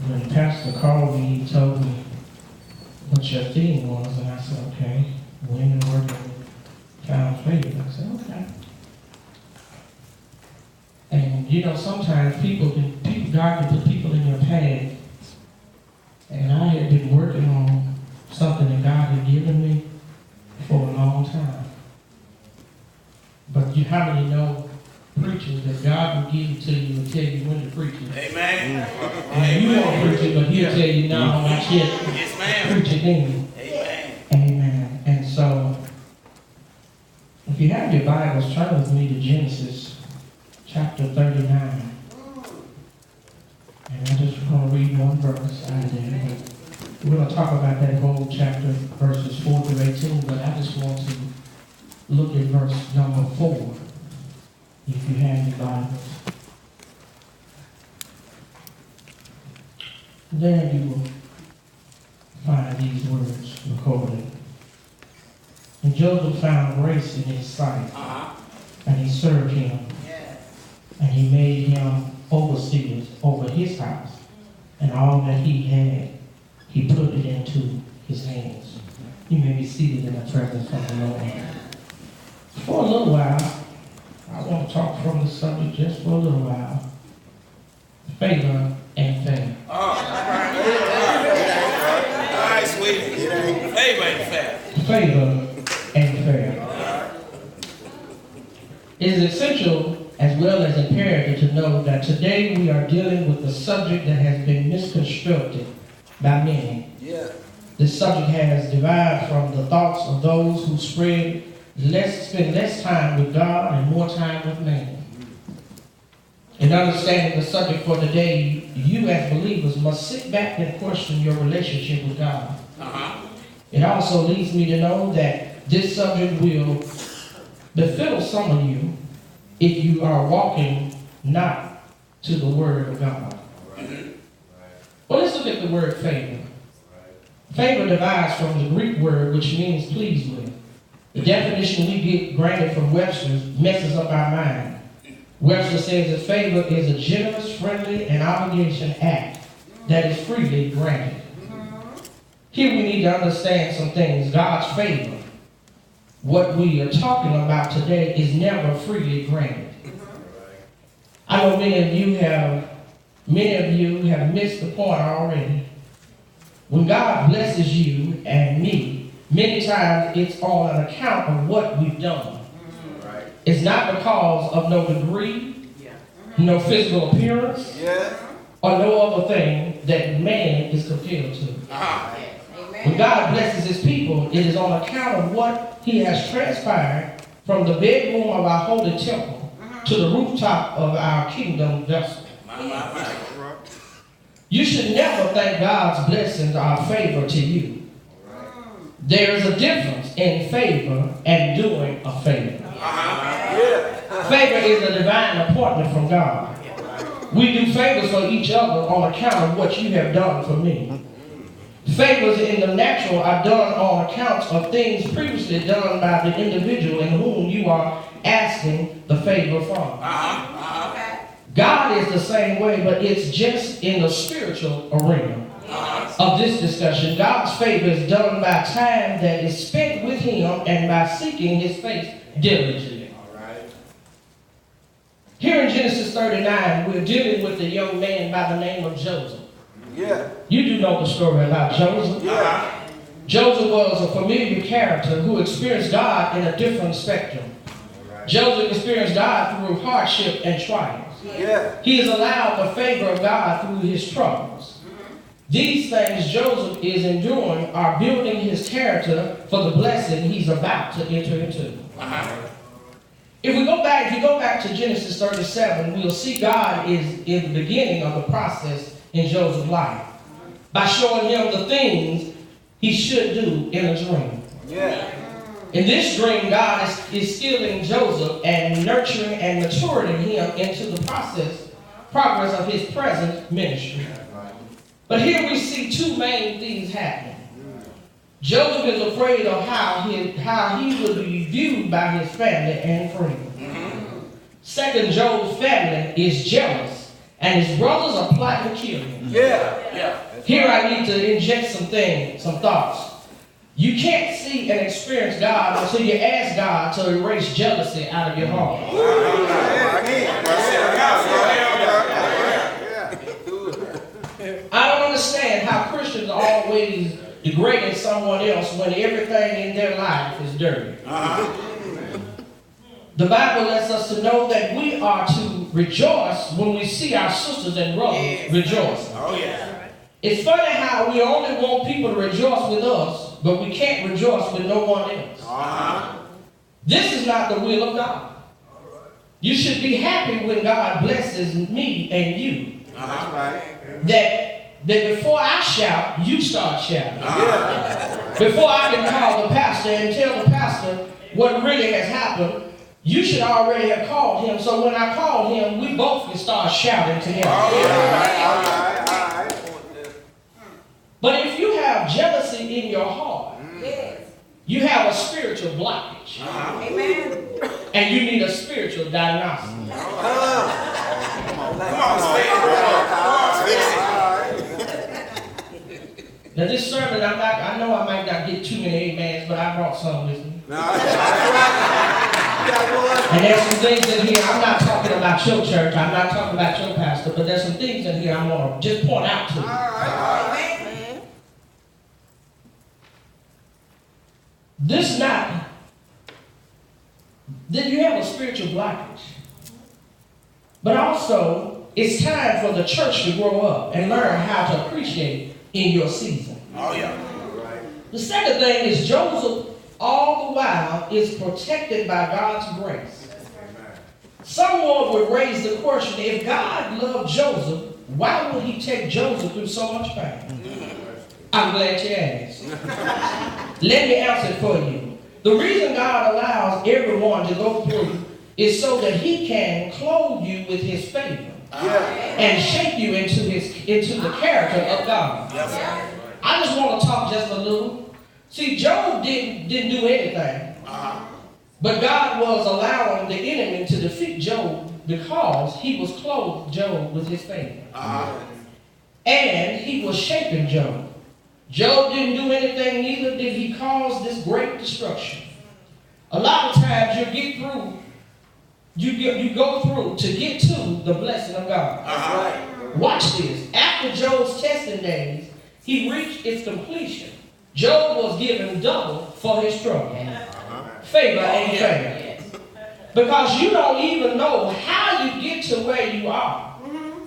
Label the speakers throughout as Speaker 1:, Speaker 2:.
Speaker 1: when the pastor called me, he told me what your theme was, and I said, okay, women working found favor. I said, okay. And you know, sometimes God can put people in your path. And I had been working on something that God had given me for a long time. But how many know preaching that God will give it to you and tell you when to preach it?
Speaker 2: Amen.
Speaker 1: And you won't preach it, but He'll tell you, no, not yet.
Speaker 2: Yes, ma'am.
Speaker 1: Preach it then.
Speaker 2: Amen.
Speaker 1: Amen. And so, if you have your Bibles, turn with me to Genesis chapter 39. And I just want to read one verse out of there. But we're going to talk about that whole chapter, verses 4 through 18, but I just want to look at verse number 4, if you have your Bibles. There you will find these words recorded. And Joseph found grace in his sight, and he served him, and he made him overseers over his house, and all that he had, he put it into his hands. You may be seated in the presence of the Lord. For a little while, I want to talk from the subject just for a little while. Favor and faith.
Speaker 2: All right, sweetie. Favor and faith.
Speaker 1: Favor and faith. It is essential as well as imperative to know that today we are dealing with a subject that has been misconstrued by many. This subject has derived from the thoughts of those who spend less time with God and more time with man. In understanding the subject for today, you as believers must sit back and question your relationship with God. It also leads me to know that this subject will befiddle some of you if you are walking not to the Word of God. Well, let's look at the word favor. Favor derives from the Greek word which means pleased with. The definition we get granted from Webster messes up our mind. Webster says that favor is a generous, friendly, and obligation act that is freely granted. Here we need to understand some things. God's favor, what we are talking about today, is never freely granted. I know many of you have missed the point already. When God blesses you and me, many times it's on an account of what we've done. It's not because of no degree, no physical appearance, or no other thing that man is compelled to. When God blesses his people, it is on account of what he has transpired from the bedroom of our holy temple to the rooftop of our kingdom vessel. You should never think God's blessings are a favor to you. There is a difference in favor and doing a favor. Favor is a divine appointment from God. We do favors for each other on account of what you have done for me. Favors in the natural are done on account of things previously done by the individual in whom you are asking the favor from. God is the same way, but it's just in the spiritual arena of this discussion. God's favor is done by time that is spent with him and by seeking his face diligently. Here in Genesis 39, we're dealing with a young man by the name of Joseph. You do know the story about Joseph. Joseph was a familiar character who experienced God in a different spectrum. Joseph experienced God through hardship and trials. He is allowed the favor of God through his troubles. These things Joseph is enduring are building his character for the blessing he's about to enter into. If you go back to Genesis 37, we'll see God is in the beginning of the process in Joseph's life by showing him the things he should do in a dream. In this dream, God is skilling Joseph and nurturing and maturing him into the progress of his present ministry. But here we see two main things happening. Joseph is afraid of how he will be viewed by his family and friends. Second, Joseph's family is jealous and his brothers are plotting to kill him. Here I need to inject some thoughts. You can't see and experience God until you ask God to erase jealousy out of your heart. I don't understand how Christians are always degrading someone else when everything in their life is dirty. The Bible lets us to know that we are to rejoice when we see our sisters and brothers rejoicing. It's funny how we only want people to rejoice with us, but we can't rejoice with no one else. This is not the will of God. You should be happy when God blesses me and you. That before I shout, you start shouting. Before I can call the pastor and tell the pastor what really has happened, you should already have called him. So when I call him, we both can start shouting together. But if you have jealousy in your heart, you have a spiritual blockage. And you need a spiritual diagnosis. Now this sermon, I know I might not get too many amens, but I brought some with me. And there's some things in here, I'm not talking about your church, I'm not talking about your pastor, but there's some things in here I want to just point out to you. Then you have a spiritual blockage. But also, it's time for the church to grow up and learn how to appreciate in your season. The second thing is Joseph, all the while, is protected by God's grace. Someone would raise the question, if God loved Joseph, why would he take Joseph through so much pain? I'm glad you asked. Let me answer it for you. The reason God allows everyone to go through is so that he can clothe you with his favor and shape you into the character of God. I just want to talk just a little. See, Job didn't do anything. But God was allowing the enemy to defeat Job because he was clothed Job with his favor. And he was shaping Job. Job didn't do anything, neither did he cause this great destruction. A lot of times you go through to get to the blessing of God. Watch this. After Job's testing days, he reached its completion. Job was given double for his trouble. Favor ain't fair. Because you don't even know how you get to where you are.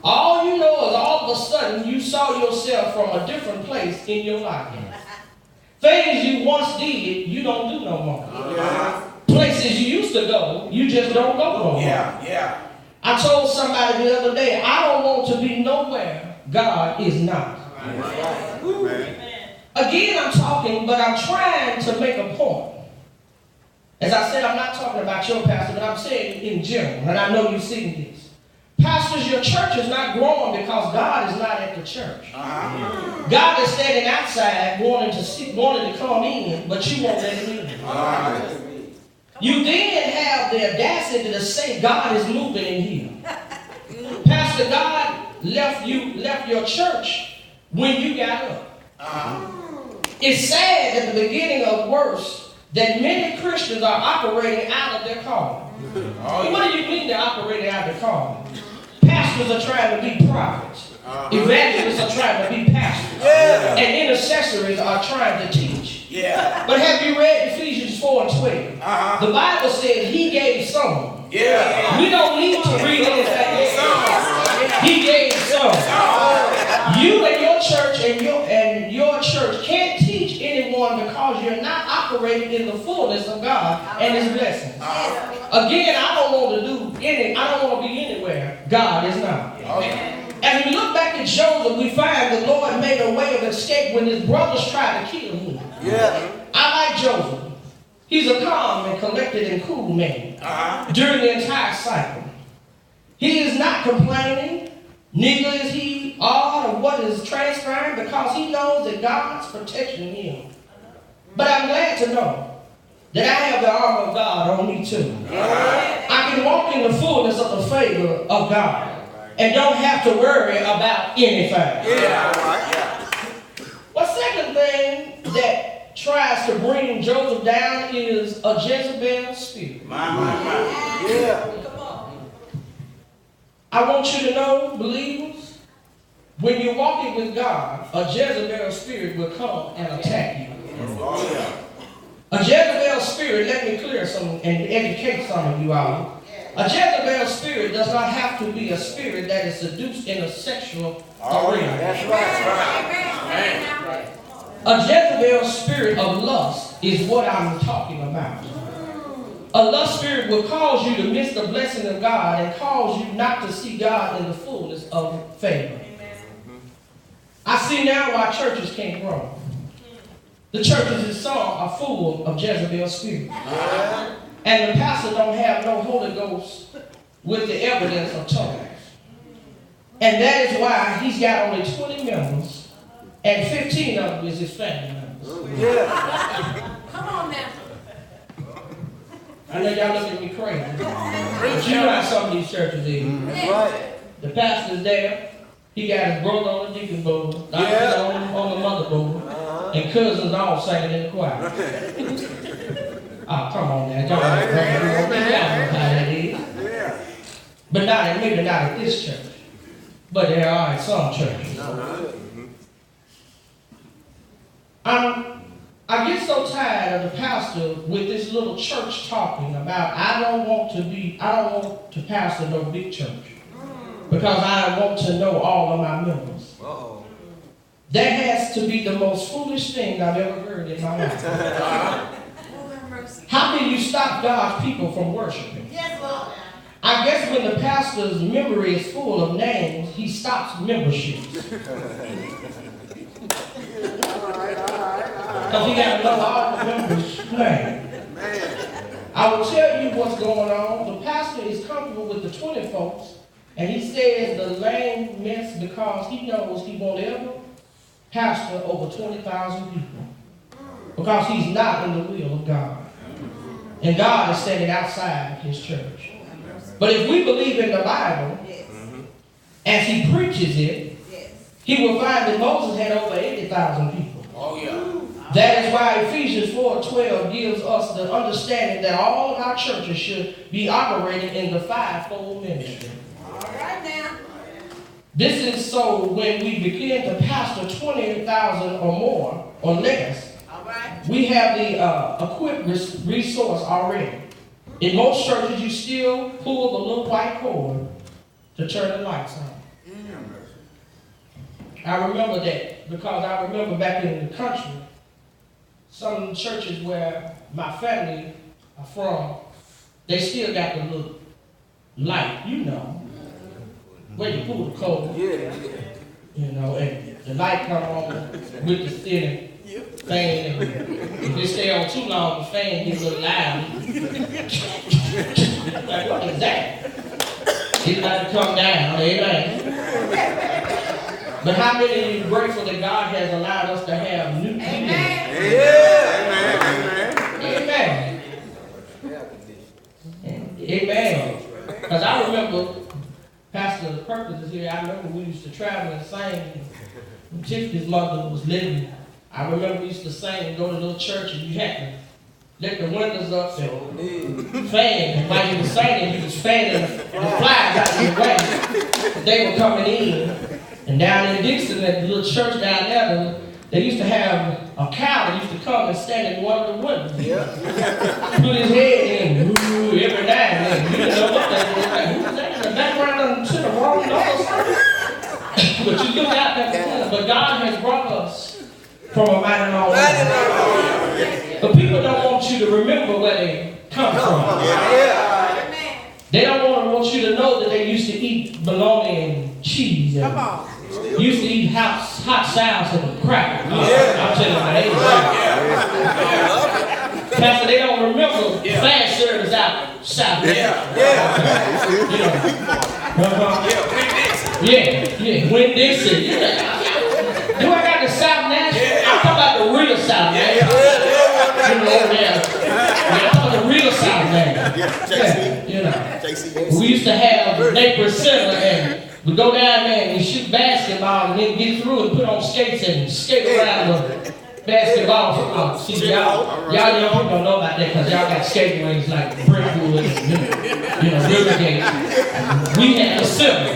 Speaker 1: All you know is all of a sudden you saw yourself from a different place in your life. Things you once did, you don't do no more. Places you used to go, you just don't go no more. I told somebody the other day, I don't want to be nowhere God is not. Again, I'm talking, but I'm trying to make a point. As I said, I'm not talking about your pastor, but I'm saying in general, and I know you've seen this. Pastors, your church is not growing because God is not at the church. God is standing outside wanting to come in, but you won't let him in. You then have the audacity to say God is moving in here. Pastor, God left your church when you got up. It's sad at the beginning of verse that many Christians are operating out of their calling. What do you mean they're operating out of their calling? Pastors are trying to be prophets. Evangelists are trying to be pastors. And intercessories are trying to teach. But have you read Ephesians 4 and 12? The Bible says he gave some. We don't need to read anything else. He gave some. You and your church and your church can't teach anyone because you're not operating in the fullness of God and his blessings. Again, I don't want to be anywhere God is not. As we look back at Joseph, we find the Lord made a way of escape when his brothers tried to kill him. I like Joseph. He's a calm and collected and cool man during the entire cycle. He is not complaining, neither is he awed of what is transpiring because he knows that God's protecting him. But I'm glad to know that I have the armor of God on me too. I can walk in the fullness of the favor of God. and don't have to worry about anything. Well, second thing that tries to bring Joseph down is a Jezebel spirit. I want you to know, believers, when you're walking with God, a Jezebel spirit will come and attack you. A Jezebel spirit, let me clear some and educate some of you all. A Jezebel spirit does not have to be a spirit that is seduced in a sexual arena.
Speaker 2: That's right.
Speaker 1: A Jezebel spirit of lust is what I'm talking about. A lust spirit will cause you to miss the blessing of God and cause you not to see God in the fullness of favor. I see now why churches can't grow. The churches in some are full of Jezebel spirit. And the pastor don't have no Holy Ghost with the evidence of tongues. And that is why he's got only 20 members and 15 of them is his family members.
Speaker 3: Come on now.
Speaker 1: I know y'all look at me crazy. But you know how some of these churches is.
Speaker 4: That's right.
Speaker 1: The pastor's there. He got his brother on the deacon board, on the mother board, and cousins all singing in the choir. Oh, come on now. Y'all know how that is. But maybe not at this church. But there are in some churches. I get so tired of the pastor with this little church talking about I don't want to pastor no big church because I want to know all of my members. That has to be the most foolish thing I've ever heard in my life. How can you stop God's people from worshiping?
Speaker 3: Yes, Lord.
Speaker 1: I guess when the pastor's memory is full of names, he stops memberships. Because he got to know all the members' names. I will tell you what's going on. The pastor is comfortable with the 20 folks, and he says the lame mess because he knows he won't ever pastor over 20,000 people. Because he's not in the will of God. And God is standing outside his church. But if we believe in the Bible, as he preaches it, he will find that Moses had over 80,000 people.
Speaker 2: Oh, yeah.
Speaker 1: That is why Ephesians 4:12 gives us the understanding that all of our churches should be operating in the fivefold ministry.
Speaker 3: All right now.
Speaker 1: This is so when we begin to pastor 20,000 or more or less,
Speaker 3: All right.
Speaker 1: we have the equipped resource already. In most churches, you still pull the little white cord to turn the lights on. I remember that because I remember back in the country, some churches where my family are from, they still got the little light, where you pull the cord. And the light come on with the thin fan, and if it stay on too long, the fan gets a little loud. Like, what is that? It's about to come down, amen. But how many of you are grateful that God has allowed us to have new people? Amen. Amen. Because I remember Pastor Perkins is here. I remember we used to travel and sing. When Tiffany's mother was living, I remember we used to sing and go to a little church, and you had to let the windows up and fan. And while you were singing, you was fanning the flies out of your way. They were coming in. And down in Dixon, at the little church down there, they used to have a cow that used to come and stand in one of the windows. Put his head in, every now and then. You didn't know what that was like. Who's that in the background to the wrong door or something? But you look out there, but God has brought us from a mighty long way. But people don't want you to remember where they come from. They don't want you to know that they used to eat bologna and cheese. And used to eat hot sauce and crackers. I'm telling you, Pastor, they don't remember fast service out south. When Dixon. Do I got the South Nashville? I'm talking about the real South Nashville. I'm talking about the real South Nashville. We used to have Naples Center and We go down there and we shoot basketball and then get through and put on skates and skate around the basketball football. See, y'all young people don't know about that because y'all got skating rings like Brickwood and Rivergate. We had the silver.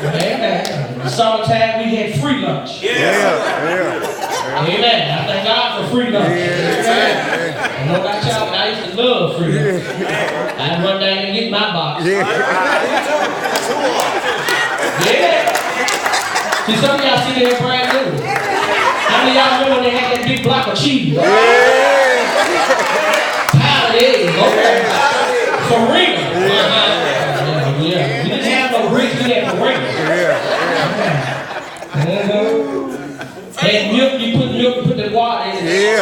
Speaker 1: Amen. In the summertime, we had free lunch. Amen. I thank God for free lunch. Amen. I know about y'all, but I used to love free lunch. I'd run down and get my box. Yeah. See, some of y'all sitting here brand new. How many of y'all remember when they had that big block of cheese? Pile of eggs, okay. For real. Yeah. We didn't have no bricks, we had for real. And milk, you put the water in it.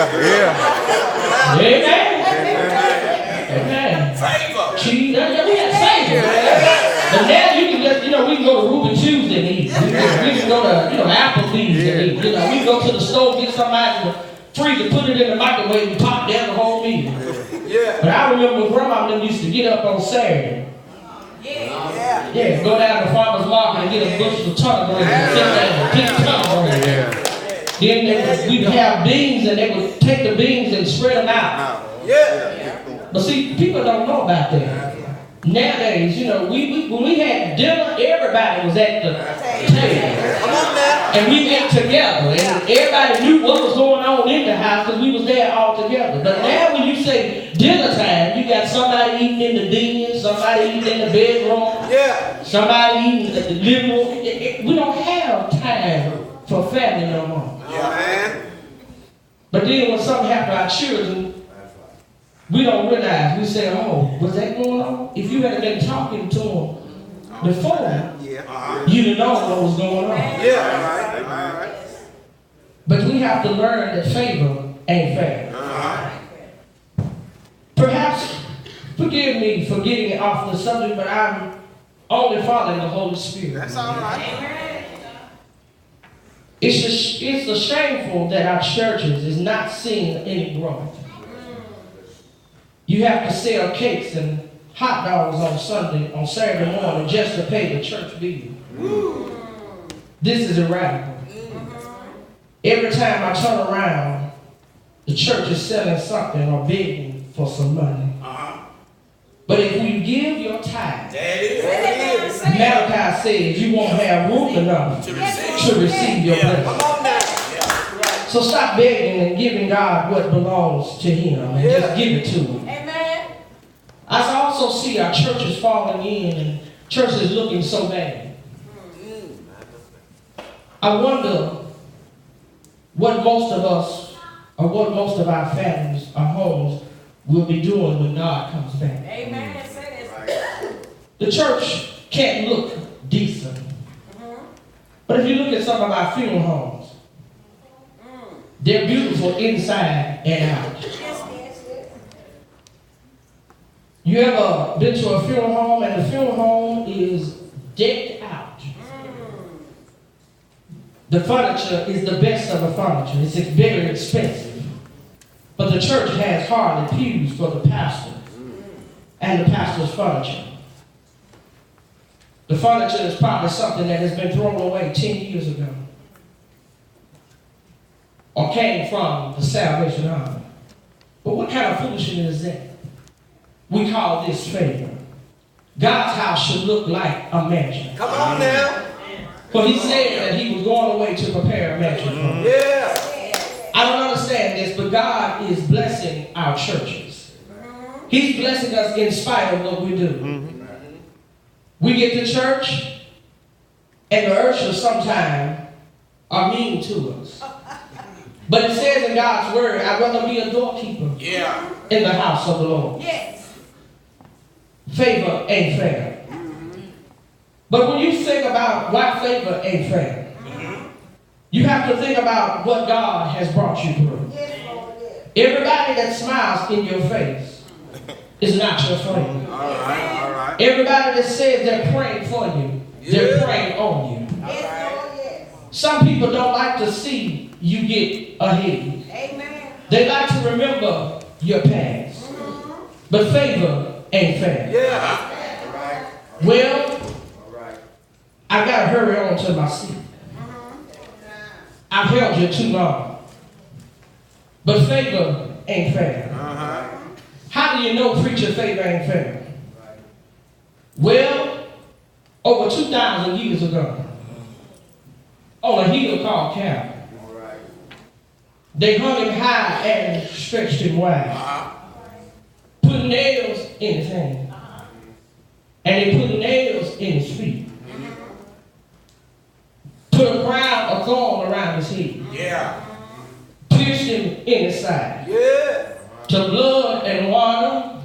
Speaker 1: Amen. Cheese, we had favor. But now you can just, we can go to Ruben Tuesday and eat. We can go to, Applebee's and eat. We can go to the store, get somebody to freeze it, put it in the microwave and pop down the whole meal. But I remember when Grandma and them used to get up on Saturday. Go down to the farmer's market and get a bushel of turnip greens and sit down and pick turnip greens. Then we'd have beans and they would take the beans and spread them out. But see, people don't know about that. Nowadays, when we had dinner, everybody was at the table. And we ate together. And everybody knew what was going on in the house because we was there all together. But now when you say dinner time, you got somebody eating in the den, somebody eating in the bedroom, somebody eating in the living room. We don't have time for family no more. But then when something happened to our children, we don't realize. We say, oh, was that going on? If you had been talking to them before, you'd have known what was going on. But we have to learn that favor ain't fair. Perhaps, forgive me for getting off the subject, but I'm only following the Holy Spirit.
Speaker 2: That's all right.
Speaker 1: It's shameful that our churches is not seeing any growth. You have to sell cakes and hot dogs on Saturday morning just to pay the church bill. This is irrational. Every time I turn around, the church is selling something or begging for some money. But if you give your tithe, Malachi says you won't have room enough to receive your blessing. So stop begging and giving God what belongs to Him and just give it to Him.
Speaker 3: Amen.
Speaker 1: I also see our churches falling in and churches looking so bad. I wonder what most of us or what most of our families or homes will be doing when God comes back.
Speaker 3: Amen.
Speaker 1: The church can't look decent. But if you look at some of our funeral homes, they're beautiful inside and out. You ever been to a funeral home and the funeral home is decked out? The furniture is the best of the furniture. It's very expensive. But the church has hardly pews for the pastor and the pastor's furniture. The furniture is probably something that has been thrown away 10 years ago or came from the Salvation Army. But what kind of foolishness is that? We call this favor. God's house should look like a mansion.
Speaker 2: Come on now.
Speaker 1: But He said that He was going away to prepare a mansion for us. I don't understand this, but God is blessing our churches. He's blessing us in spite of what we do. We get to church, and the ushers sometimes are mean to us. But it says in God's word, I'd rather be a doorkeeper in the house of the Lord. Favor ain't fair. But when you think about why favor ain't fair, you have to think about what God has brought you through. Everybody that smiles in your face is not your friend. Everybody that says they're praying for you, they're praying on you. Some people don't like to see you get ahead. They like to remember your past. But favor ain't fair. Well, I got to hurry on to my seat. I've held you too long. But favor ain't fair. How do you know, preacher, favor ain't fair? Well, over 2,000 years ago, on a hill called Calvary, they hung him high and stretched him wide. Put nails in his hands. And they put nails in his feet. Put a crown of thorn around his head.
Speaker 2: Yeah.
Speaker 1: Pierced him in his side.
Speaker 2: Yeah.
Speaker 1: To blood and water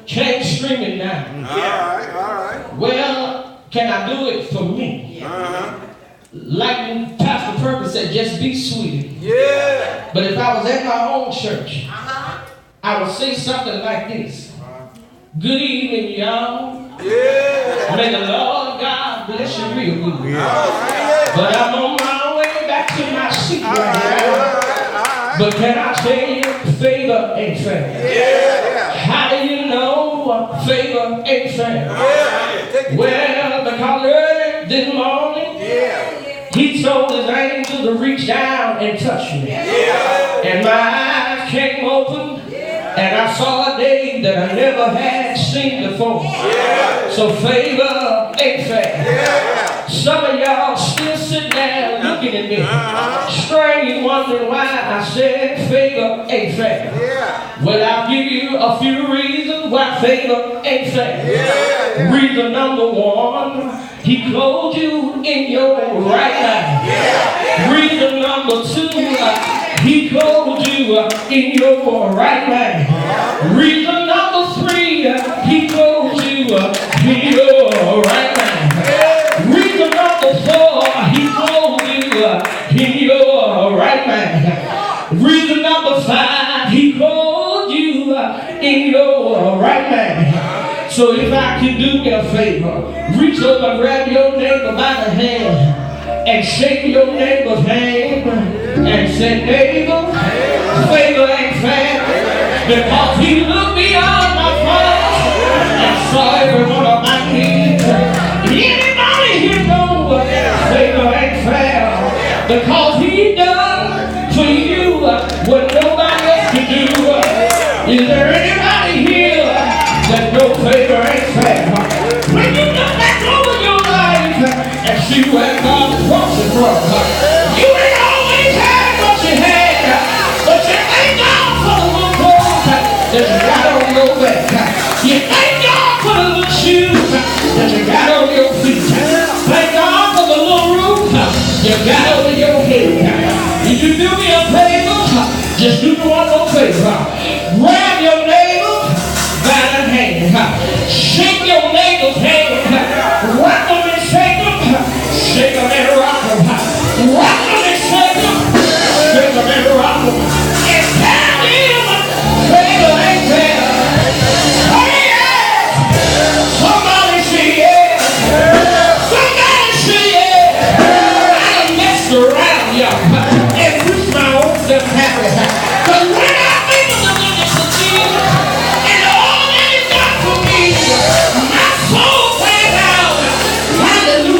Speaker 1: came streaming down.
Speaker 2: All right.
Speaker 1: Well, can I do it for me? Like Pastor Purpose said, just be sweet.
Speaker 2: Yeah.
Speaker 1: But if I was at my own church, I would say something like this. Good evening, y'all.
Speaker 2: Yeah.
Speaker 1: May the Lord God bless you real good.
Speaker 2: Yeah.
Speaker 1: But I'm on my way back to my seat right now. But can I tell you, favor ain't fair?
Speaker 2: Yeah.
Speaker 1: How do you know favor ain't fair?
Speaker 2: Yeah.
Speaker 1: Well, because early this morning, he told his angel to reach down and touch me.
Speaker 2: Yeah.
Speaker 1: And my eyes came open, and I saw a day that I never had seen before. So favor ain't fair. Some of y'all still sitting there looking at me, strange, wondering why I said favor ain't fair. Well, I'll give you a few reasons why favor ain't fair. Reason number one, he clothed you in your right mind. Reason number two, he clothed you in your right mind. Reason number three, he clothed you in your right mind. Reason number four, he clothed you in your right mind. Reason number five, he clothed you in your right mind. So if I can do me a favor, reach over and grab your neighbor by the hand and shake your neighbor's hand and say, neighbor, favor ain't fair, because he looked beyond my faults and saw every one of my needs. Anybody here know favor ain't fair, because he done for you what nobody else can do. Is there anybody here that no favor ain't fair? When you look back over your life and see where God brought you from, you ain't always had what you had, but you thank God for the little clothes that you got on your back. You thank God for the little shoes that you got on your feet. Thank God for the little roof you got over your head. If you do me a favor, just do me one more favor. Grab your neighbor by the hand. Shake your neighbor's hand. Rock them and shake them. Shake them and rock them. Rock them and shake them. Shake them and rock them. And tell them favor ain't fair. Oh yeah! Somebody say yeah. Somebody say yeah. I done messed around, y'all, and preached my own self happy. Cause when I think of the goodness of Jesus and all that he's done for me, my soul cries out, hallelujah.